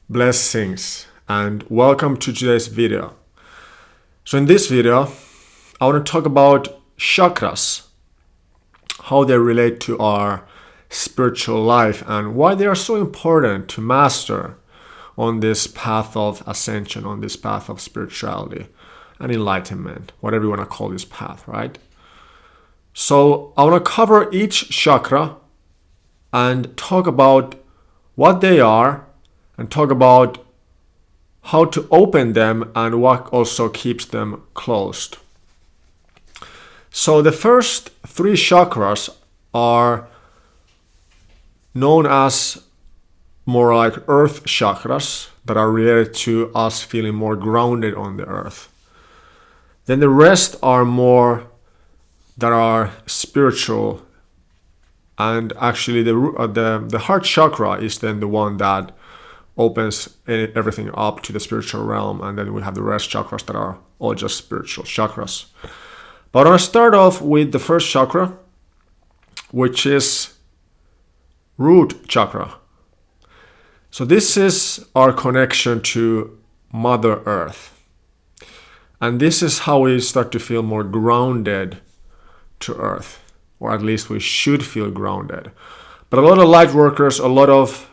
Blessings and welcome to today's video. So in this video, I want to talk about chakras, how they relate to our spiritual life and why they are so important to master on this path of ascension, on this path of spirituality and enlightenment, whatever you want to call this path, right? So I want to cover each chakra and talk about what they are and talk about how to open them and what also keeps them closed. So the first three chakras are known as more like earth chakras that are related to us feeling more grounded on the earth. Then the rest are more that are spiritual, and actually the heart chakra is then the one that opens everything up to the spiritual realm, and then we have the rest chakras that are all just spiritual chakras. But I want to start off with the first chakra, which is root chakra. So this is our connection to Mother Earth. And this is how we start to feel more grounded to Earth, or at least we should feel grounded. But a lot of light workers, a lot of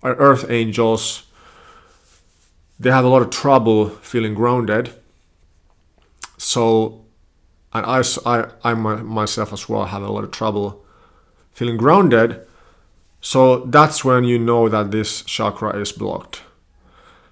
earth angels, they have a lot of trouble feeling grounded. So, and I myself as well have a lot of trouble feeling grounded. So that's when you know that this chakra is blocked.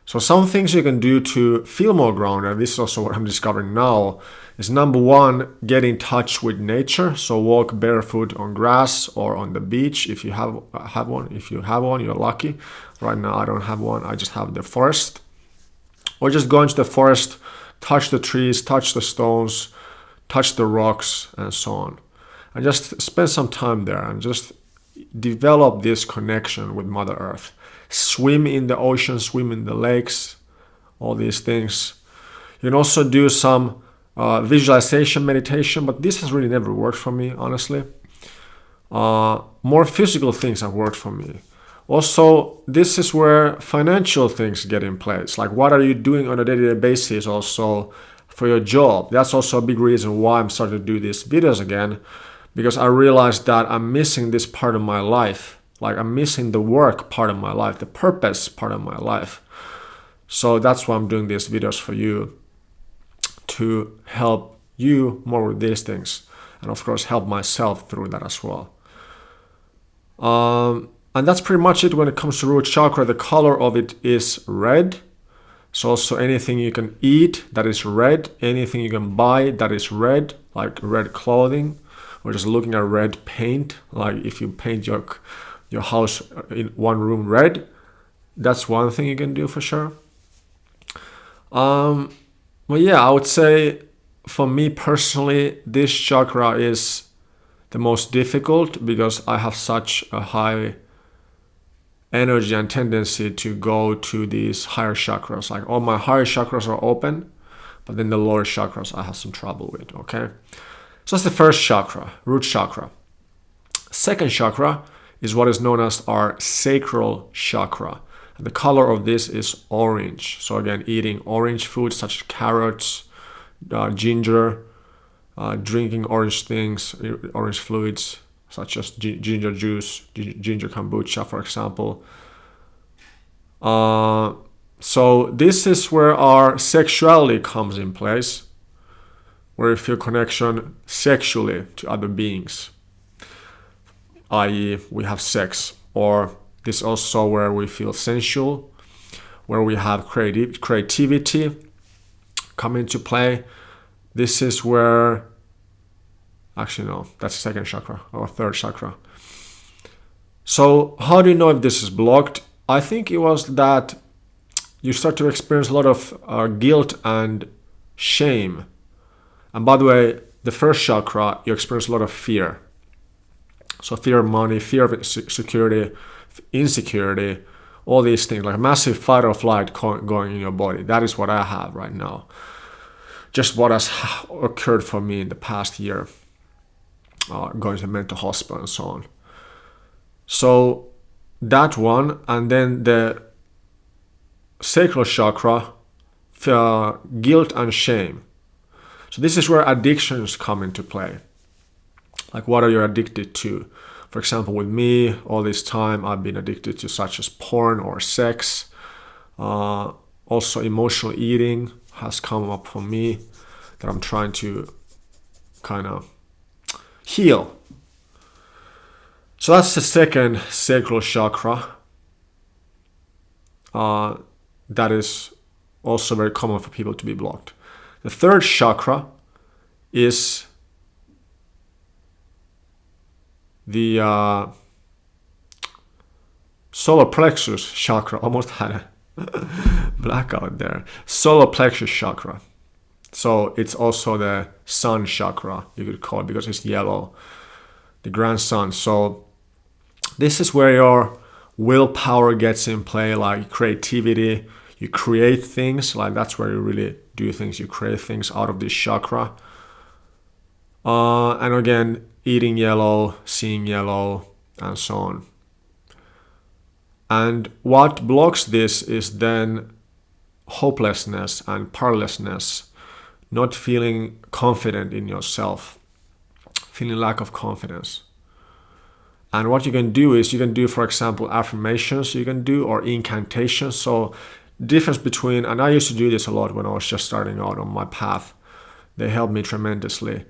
So some things you can do to feel more grounded, this is also what I'm discovering now, is number one, get in touch with nature. So walk barefoot on grass or on the beach if you have one. If you have one, you're lucky. Right now I don't have one, I just have the forest. Or just go into the forest, touch the trees, touch the stones, touch the rocks and so on. And just spend some time there and just develop this connection with Mother Earth. Swim in the ocean, swim in the lakes, all these things. You can also do some visualization meditation, but this has really never worked for me, honestly. More physical things have worked for me. Also, this is where financial things get in place. Like, what are you doing on a day-to-day basis also for your job? That's also a big reason why I'm starting to do these videos again, because I realized that I'm missing this part of my life. Like, I'm missing the work part of my life, the purpose part of my life. So that's why I'm doing these videos for you, to help you more with these things. And of course, help myself through that as well. And that's pretty much it when it comes to root chakra. The color of it is red. So also anything you can eat that is red, anything you can buy that is red, like red clothing, or just looking at red paint, like if you paint your house in one room red, that's one thing you can do for sure. Well, yeah, I would say for me personally, this chakra is the most difficult because I have such a high energy and tendency to go to these higher chakras. Like, all my higher chakras are open, but then the lower chakras I have some trouble with, okay? So that's the first chakra, root chakra. Second chakra is what is known as our sacral chakra. And the color of this is orange. So again, eating orange foods such as carrots, ginger, drinking orange things, orange fluids such as ginger juice, ginger kombucha, for example. So this is where our sexuality comes in place, where we feel connection sexually to other beings, i.e. we have sex. Or this is also where we feel sensual, where we have creativity come into play. This is where, actually no, that's the second chakra or third chakra. So how do you know if this is blocked? I think it was that you start to experience a lot of guilt and shame. And by the way, the first chakra, you experience a lot of fear. So fear of money, fear of security, insecurity, all these things, like a massive fight or flight going in your body. That is what I have right now. Just what has occurred for me in the past year, going to mental hospital and so on. So that one, and then the sacral chakra, guilt and shame. So this is where addictions come into play. Like, what are you addicted to? For example, with me, all this time I've been addicted to such as porn or sex. Also, emotional eating has come up for me that I'm trying to kind of heal. So that's the second sacral chakra. That is also very common for people to be blocked. The third chakra is the solar plexus chakra. Almost had a blackout there. Solar plexus chakra. So it's also the sun chakra, you could call it, because it's yellow, the grand sun. So this is where your willpower gets in play, like creativity. You create things, like that's where you really do things. You create things out of this chakra. And again, eating yellow, seeing yellow, and so on. And what blocks this is then hopelessness and powerlessness, not feeling confident in yourself, feeling lack of confidence. And what you can do is you can do, for example, affirmations you can do, or incantations. So difference between, and I used to do this a lot when I was just starting out on my path. They helped me tremendously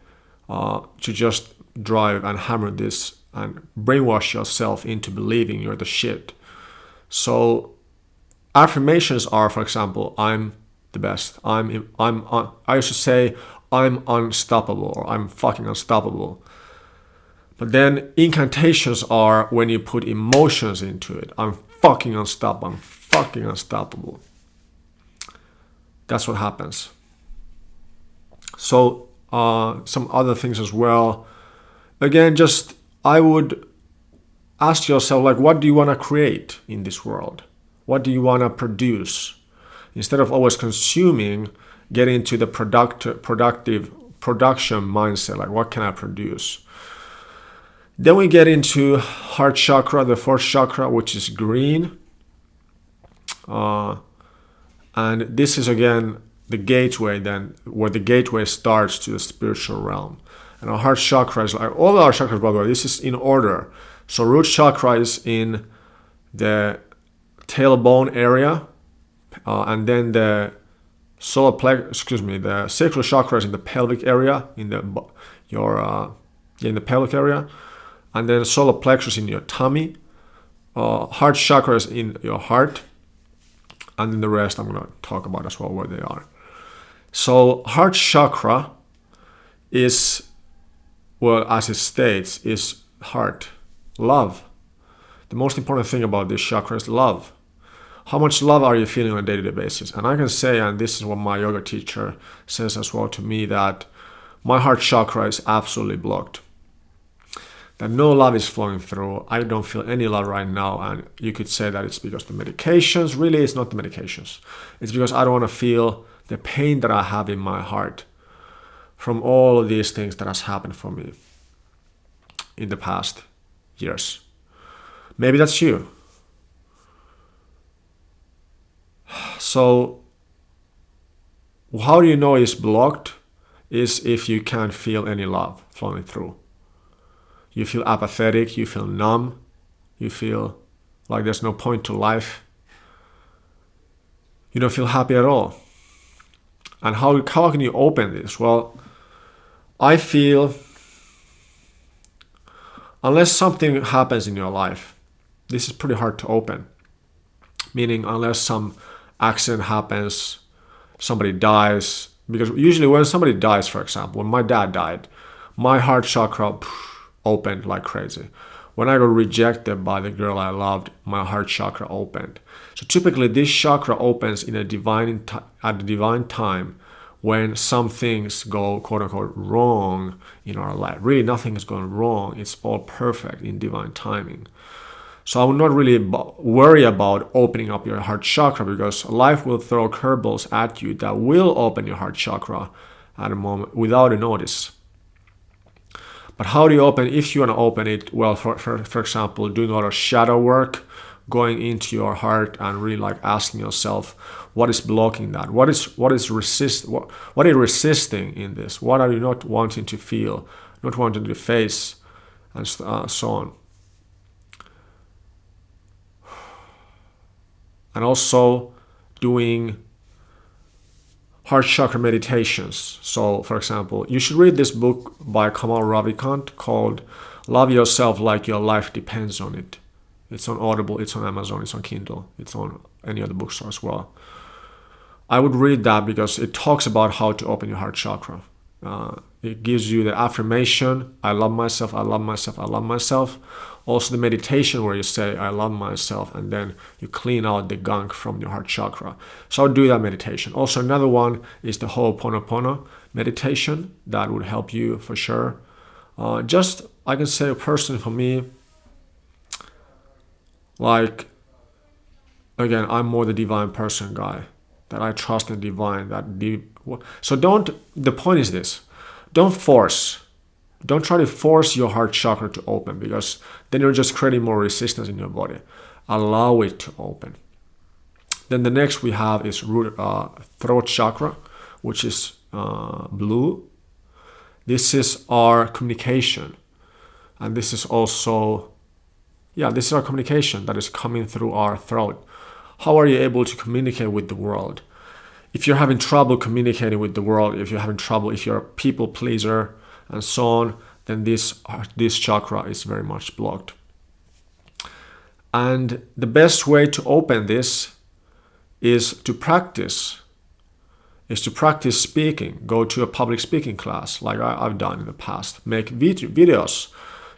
to just drive and hammer this and brainwash yourself into believing you're the shit. So affirmations are, for example, I'm the best. I used to say I'm unstoppable, or I'm fucking unstoppable. But then incantations are when you put emotions into it. I'm fucking unstoppable. I'm fucking unstoppable. That's what happens. So some other things as well. Again, just I would ask yourself, like, what do you want to create in this world? What do you want to produce? Instead of always consuming, get into the productive production mindset. Like, what can I produce? Then we get into heart chakra, the fourth chakra, which is green. And this is, again, the gateway, then, where the gateway starts to the spiritual realm. And our heart chakra is like, all our chakras, by the way, this is in order. So root chakra is in the tailbone area, and then the the sacral chakra is in the pelvic area, in the pelvic area, and then solar plexus in your tummy. Heart chakra is in your heart, and then the rest I'm going to talk about as well, where they are. So heart chakra is, well, as it states, is heart, love. The most important thing about this chakra is love. How much love are you feeling on a day-to-day basis? And I can say, and this is what my yoga teacher says as well to me, that my heart chakra is absolutely blocked. That no love is flowing through. I don't feel any love right now. And you could say that it's because of the medications. Really, it's not the medications. It's because I don't want to feel the pain that I have in my heart from all of these things that has happened for me in the past years. Maybe that's you. So how do you know it's blocked? Is if you can't feel any love flowing through. You feel apathetic, you feel numb, you feel like there's no point to life. You don't feel happy at all. And how can you open this? Well, I feel unless something happens in your life, this is pretty hard to open. Meaning, unless some accident happens, somebody dies. Because usually when somebody dies, for example, when my dad died, my heart chakra opened like crazy. When I got rejected by the girl I loved, my heart chakra opened. So typically this chakra opens in at a divine time when some things go, quote unquote, wrong in our life. Really, nothing is going wrong. It's all perfect in divine timing. So I would not really worry about opening up your heart chakra, because life will throw curveballs at you that will open your heart chakra at a moment without a notice. But how do you open? If you want to open it, well, for example, doing a lot of shadow work, going into your heart and really like asking yourself, what is blocking that? What is what are you resisting in this? What are you not wanting to feel, not wanting to face, and so on. And also doing heart chakra meditations. So, for example, you should read this book by Kamal Ravikant called Love Yourself Like Your Life Depends on It. It's on Audible, it's on Amazon, it's on Kindle, it's on any other bookstore as well. I would read that because it talks about how to open your heart chakra. It gives you the affirmation, I love myself, I love myself, I love myself. Also the meditation where you say, I love myself, and then you clean out the gunk from your heart chakra. So I'll do that meditation. Also another one is the Ho'oponopono meditation. That would help you for sure. Just, I can say personally for me, like, again, I'm more the divine person guy, that I trust in the divine. So the point is this, don't try to force your heart chakra to open, because then you're just creating more resistance in your body. Allow it to open. Then the next we have is throat chakra, which is blue. This is our communication. And this is also, this is our communication that is coming through our throat. How are you able to communicate with the world? If you're having trouble communicating with the world, if you're a people pleaser and so on, then this chakra is very much blocked. And the best way to open this is to practice speaking. Go to a public speaking class like I've done in the past. Make videos.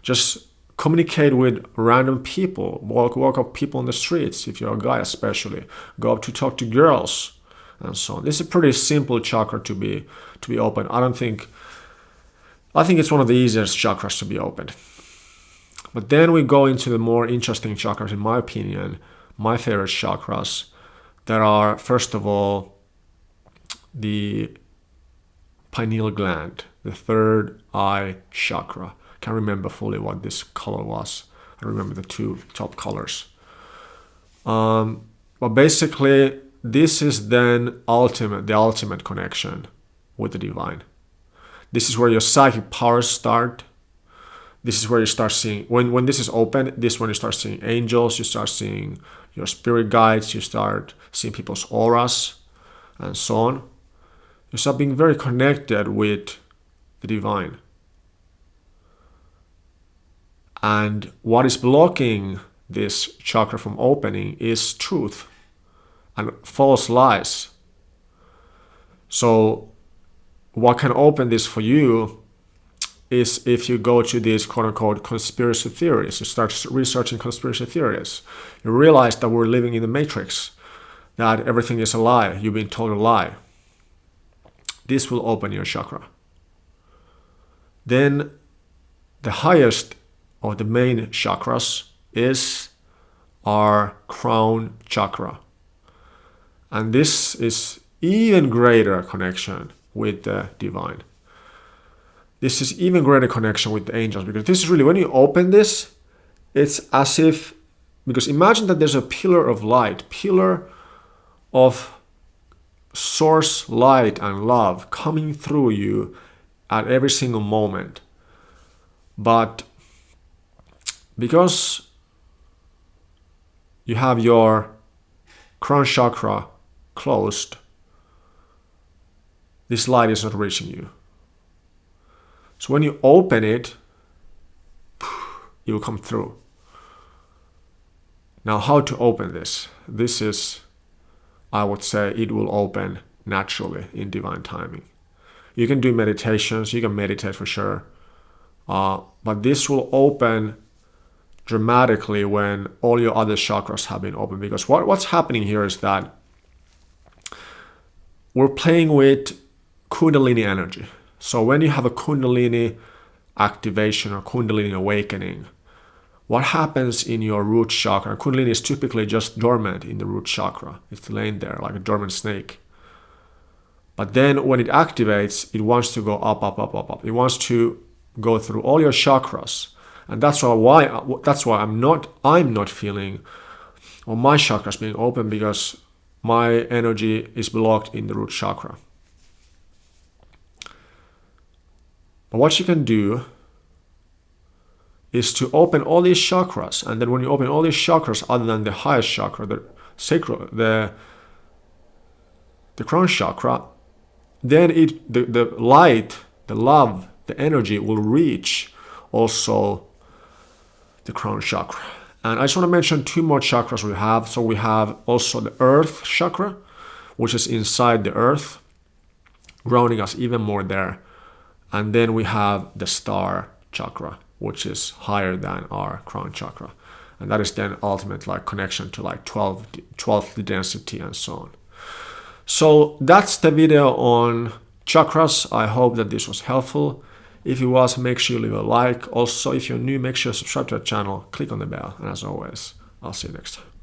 Just communicate with random people. Walk up people on the streets, if you're a guy especially. Go up to talk to girls and so on. This is a pretty simple chakra to be open. I think it's one of the easiest chakras to be opened. But then we go into the more interesting chakras, in my opinion, my favorite chakras. There are, first of all, the pineal gland, the third eye chakra. Can't remember fully what this color was. I remember the two top colors. But basically, this is then the ultimate connection with the divine. This is where your psychic powers start. This is where you start seeing, when this is open, this is when you start seeing angels, you start seeing your spirit guides, you start seeing people's auras, and so on. You start being very connected with the divine. And what is blocking this chakra from opening is truth and false lies. So what can open this for you is if you go to these quote-unquote conspiracy theories. You start researching conspiracy theories. You realize that we're living in the matrix, that everything is a lie. You've been told a lie. This will open your chakra. Then the highest of the main chakras is our crown chakra. And this is even greater connection with the divine. This is even greater connection with the angels, because this is really, when you open this, it's as if, because imagine that there's a pillar of light, pillar of source light and love coming through you at every single moment. But because you have your crown chakra closed, this light is not reaching you. So when you open it, it will come through. Now, how to open this? This is, I would say, it will open naturally in divine timing. You can do meditations, you can meditate for sure, but this will open dramatically when all your other chakras have been opened. Because what's happening here is that we're playing with Kundalini energy. So when you have a Kundalini activation or Kundalini awakening, what happens in your root chakra? Kundalini is typically just dormant in the root chakra. It's laying there like a dormant snake. But then when it activates, it wants to go up, up, up, up, up. It wants to go through all your chakras. And that's why I'm not feeling or my chakras being open because my energy is blocked in the root chakra. But what you can do is to open all these chakras, and then when you open all these chakras other than the highest chakra, the sacral, the crown chakra, then the light, the love, the energy will reach also the crown chakra. And I just want to mention 2 more chakras we have. So we have also the earth chakra, which is inside the earth, grounding us even more there. And then we have the star chakra, which is higher than our crown chakra. And that is then ultimate like connection to like 12th density and so on. So that's the video on chakras. I hope that this was helpful. If it was, make sure you leave a like. Also, if you're new, make sure you subscribe to the channel, click on the bell. And as always, I'll see you next time.